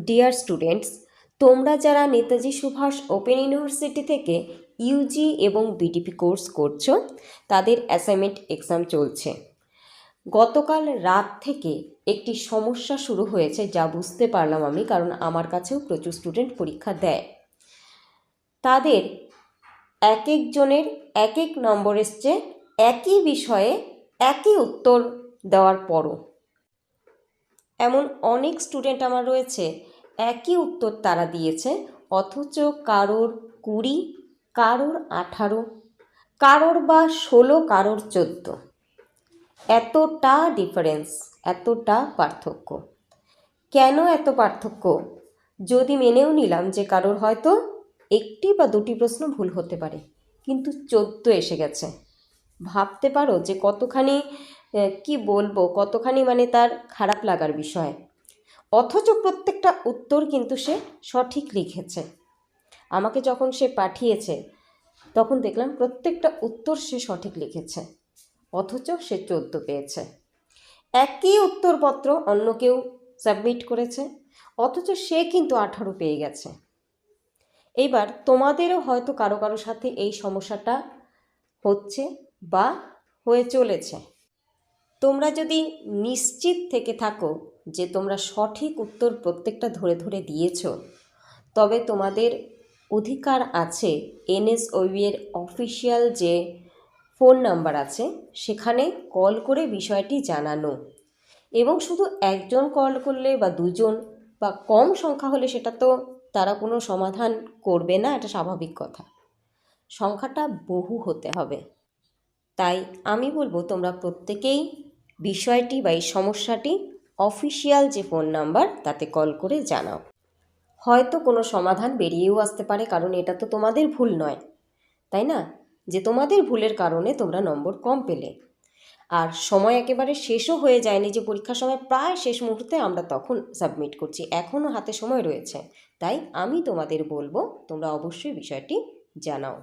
Dear students, তোমরা যারা Netaji Subhash open university থেকে ইউজি এবং বিডিপি কোর্স করছো, তাদের অ্যাসাইনমেন্ট এক্সাম চলছে। গতকাল রাত থেকে একটি সমস্যা শুরু হয়েছে, যা বুঝতে পারলাম আমি, কারণ আমার কাছেও প্রচুর স্টুডেন্ট পরীক্ষা দেয়। তাদের এক একজনের এক এক নম্বর এসছে একই বিষয়ে একই উত্তর দেওয়ার পরও। এমন অনেক স্টুডেন্ট আমার রয়েছে, একই উত্তর তারা দিয়েছে, অথচ কারোর 20, কারোর 18, কারোর বা 16, কারোর 14। এতটা ডিফারেন্স, এতটা পার্থক্য। কেন এত পার্থক্য? যদি মেনেও নিলাম যে কারোর হয়তো 1টি বা 2টি প্রশ্ন ভুল হতে পারে, কিন্তু 14 এসে গেছে। ভাবতে পারো যে কতখানি, কি বলবো, কতখানি মানে তার খারাপ লাগার বিষয়। অথচ প্রত্যেকটা উত্তর কিন্তু সে সঠিক লিখেছে। আমাকে যখন সে পাঠিয়েছে তখন দেখলাম প্রত্যেকটা উত্তর সে সঠিক লিখেছে, অথচ সে 14 পেয়েছে। একই উত্তরপত্র অন্য কেউ সাবমিট করেছে, অথচ সে কিন্তু 18 পেয়ে গেছে। এইবার তোমাদেরও হয়তো কারো কারো সাথে এই সমস্যাটা হচ্ছে বা হয়ে চলেছে। তোমরা যদি নিশ্চিত থেকে থাকো যে তোমরা সঠিক উত্তর প্রত্যেকটা ধরে ধরে দিয়েছো, তবে তোমাদের অধিকার আছে এনএসওইউ এর অফিসিয়াল যে ফোন নাম্বার আছে সেখানে কল করে বিষয়টি জানানো। এবং শুধু একজন কল করলে বা 2জন বা কম সংখ্যা হলে সেটা তো তারা কোনো সমাধান করবে না, এটা স্বাভাবিক কথা। সংখ্যাটা বহু হতে হবে। তাই আমি বলবো তোমরা প্রত্যেকেই বিষয়টি বা এই সমস্যাটি অফিসিয়াল যে ফোন নাম্বার তাতে কল করে জানাও। হয়তো কোনো সমাধান বেরিয়েও আসতে পারে, কারণ এটা তো তোমাদের ভুল নয়, তাই না? যে তোমাদের ভুলের কারণে তোমরা নম্বর কম পেলে। আর সময় একেবারে শেষও হয়ে যায়নি, যে পরীক্ষার সময় প্রায় শেষ মুহূর্তে আমরা তখন সাবমিট করছি, এখনও হাতে সময় রয়েছে। তাই আমি তোমাদের বলবো তোমরা অবশ্যই বিষয়টি জানাও।